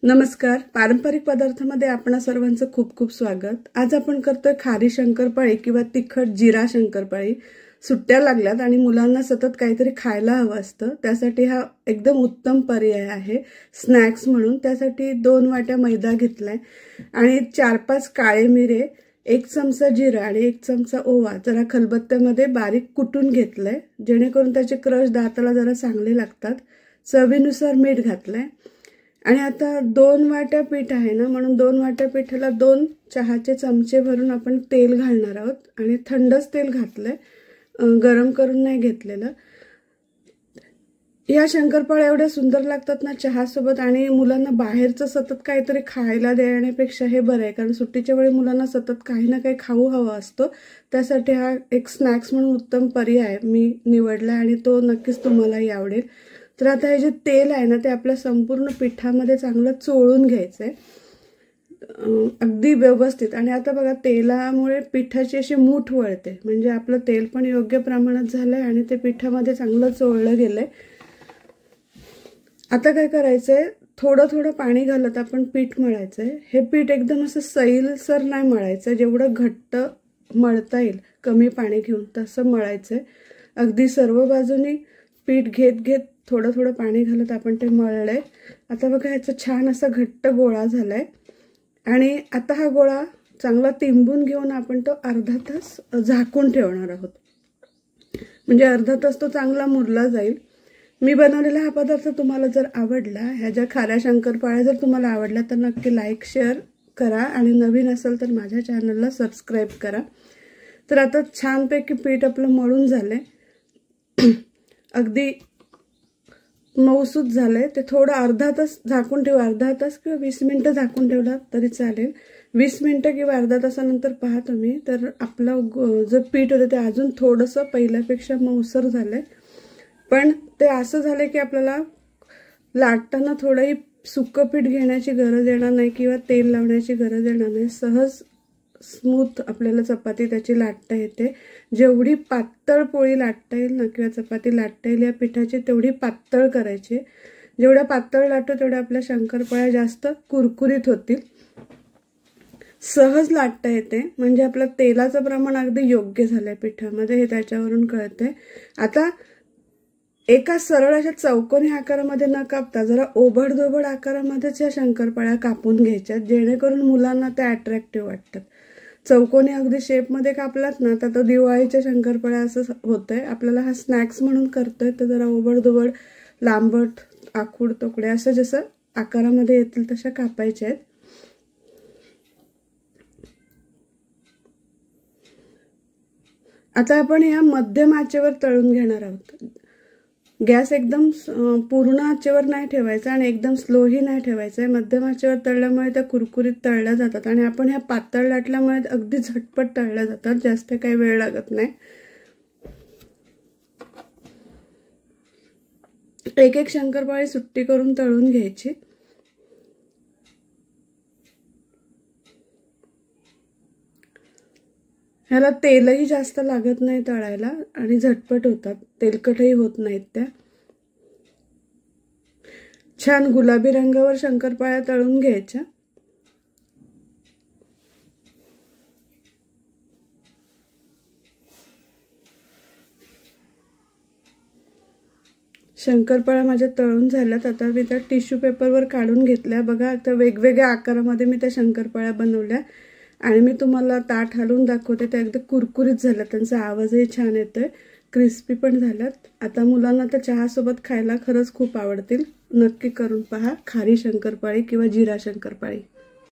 नमस्कार. पारंपरिक पदार्थामध्ये आपणा सर्वांचं खूप खूप स्वागत. आज आपण करतोय खारी शंकरपाळी किंवा तिखट जिरा शंकरपाळी. सुट्ट्या लागल्यात आणि मुलांना सतत काहीतरी खायला हवं असतं, त्यासाठी हा एकदम उत्तम पर्याय आहे स्नॅक्स म्हणून. त्यासाठी 2 वाट्या मैदा घेतलाय आणि 4-5 काळे मिरे, 1 चमचा जिरा आणि 1 चमचा ओवा जरा खलबत्त्यामध्ये बारीक कुटून घेतलंय, जेणेकरून त्याचे क्रश दाताला जरा चांगले लागतात. चवीनुसार मीठ घातलंय आणि आता 2 वाट्या पीठ आहे ना, म्हणून 2 वाट्या पिठाला 2 चहाचे चमचे भरून आपण तेल घालणार आहोत आणि थंडच तेल घातलंय, गरम करून नाही घेतलेलं. या शंकरपाळ्या एवढ्या सुंदर लागतात ना चहासोबत, आणि मुलांना बाहेरचं सतत काहीतरी खायला देण्यापेक्षा हे बरं आहे, कारण सुट्टीच्या वेळी मुलांना सतत काही ना काही खाऊ हवा असतो. त्यासाठी हा एक स्नॅक्स म्हणून उत्तम पर्याय मी निवडला आणि तो नक्कीच तुम्हालाही आवडेल. तर आता हे जे तेल आहे ना, ते आपल्या संपूर्ण पिठामध्ये चांगलं चोळून घ्यायचंय अगदी व्यवस्थित. आणि आता बघा, तेलामुळे पिठाची अशी मूठ वळते, म्हणजे आपलं तेल पण योग्य प्रमाणात झालंय आणि ते पिठामध्ये चांगलं चोळलं गेलंय. आता काय करायचंय, थोडं थोडं पाणी घालत आपण पीठ मळायचंय. हे पीठ एकदम असं सैलसर नाही मळायचं, जेवढं घट्ट मळता येईल कमी पाणी घेऊन तसं मळायचंय. अगदी सर्व बाजूनी पीठ घेत घेत थोडं थोडं पाणी घालत आपण ते मळलंय. आता बघा, ह्याचा छान असा घट्ट गोळा झालाय आणि आता हा गोळा चांगला तिंबून घेऊन आपण तो अर्धा तास झाकून ठेवणार आहोत, म्हणजे अर्धा तास तो चांगला मुरला जाईल. मी बनवलेला हा पदार्थ तुम्हाला जर आवडला, ह्या ज्या खाऱ्या शंकरपाळ्या जर तुम्हाला आवडल्या, तर नक्की लाईक शेअर करा आणि नवीन असेल तर माझ्या चॅनलला सबस्क्राईब करा. तर आता छानपैकी पीठ आपलं मळून झालंय, अगदी मऊसूत झालंय. ते थोडं अर्धा तास झाकून ठेवा, अर्धा तास किंवा 20 मिनिटं झाकून ठेवला तरी चालेल. 20 मिनिटं किंवा अर्धा तासानंतर पहा तुम्ही, तर आपलं जे पीठ होतं ते अजून थोडंसं पहिल्यापेक्षा मऊसर झालंय. पण ते असं झालंय की आपल्याला लाटताना थोडंही सुकं पीठ घेण्याची गरज येणार नाही किंवा तेल लावण्याची गरज येणार नाही. सहज स्मूथ आपल्याला चपाती त्याची लाटता येते. जेवढी पातळ पोळी लाटता येईल ना किंवा चपाती लाटता येईल या पिठाची, तेवढी पातळ करायची. जेवढ्या पातळ लाटतो तेवढ्या आपल्या शंकरपाळ्या जास्त कुरकुरीत होतील. सहज लाटता येते, म्हणजे आपलं तेलाचं प्रमाण अगदी योग्य झालंय पिठामध्ये, हे त्याच्यावरून कळतंय. आता एका सरळ अशा चौकोनी आकारामध्ये न कापता जरा ओबडधोबड आकारामध्येच या शंकरपाळ्या कापून घ्यायच्या, जेणेकरून मुलांना त्या अट्रॅक्टिव्ह वाटतात. चौकोनी अगदी शेपमध्ये कापलात ना, तर तो दिवाळीच्या शंकरपाळ्या असं होतंय. आपल्याला हा स्नॅक्स म्हणून करतोय, तर जरा ओबडधोबड, लांबट, आखूड, तोकडे असं जसं आकारामध्ये येतील तशा कापायच्या आहेत. आता आपण या मध्यम आचेवर तळून घेणार आहोत. गॅस एकदम पूर्ण आचेवर नाही ठेवायचा आणि एकदम स्लोही नाही ठेवायचा. मध्यम आचेवर तळल्यामुळे त्या कुरकुरीत तळल्या जातात आणि आपण ह्या पातळ लाटल्यामुळे अगदी झटपट तळल्या जातात, जास्त काही वेळ लागत नाही. एक एक शंकरपाळी सुट्टी करून तळून घ्यायची. ह्याला तेलही जास्त लागत नाही तळायला आणि झटपट होतात, तेलकटही होत नाहीत त्या. छान गुलाबी रंगावर शंकरपाळ्या तळून घ्यायच्या. शंकरपाळ्या माझ्या तळून झाल्यात. आता मी त्या टिश्यू पेपरवर काढून घेतल्या. बघा, आता वेगवेगळ्या आकारामध्ये मी त्या शंकरपाळ्या बनवल्या आणि मी तुम्हाला ताट हलवून दाखवते. त्या अगदी कुरकुरीत झाल्या, त्यांचा आवाजही छान येतोय, क्रिस्पी पण झाल्यात. आता मुलांना त्या चहासोबत खायला खरंच खूप आवडतील. नक्की करून पहा खारी शंकरपाळी किंवा जिरा शंकरपाळी.